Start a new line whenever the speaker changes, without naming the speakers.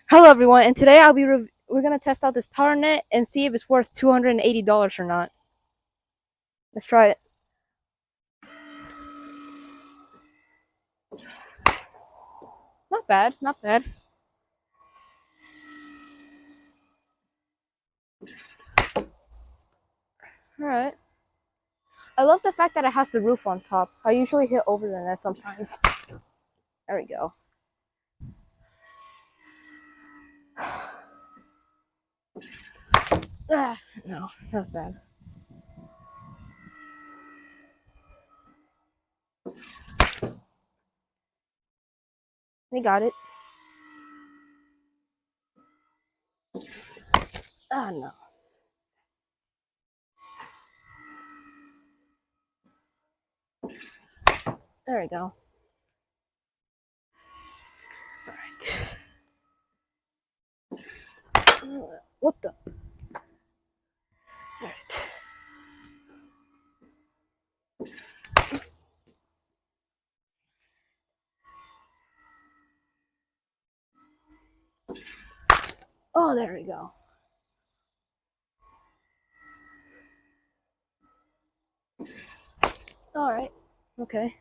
Hello everyone, and today we're gonna test out this PowerNet and see if it's worth $280 or not. Let's try it. Not bad, not bad. Alright. I love the fact that it has the roof on top. I usually hit over the net sometimes. There we go. No, that was bad. We got it. Ah, no. There we go. Alright. What the? Alright. Oh, there we go. Alright. Okay.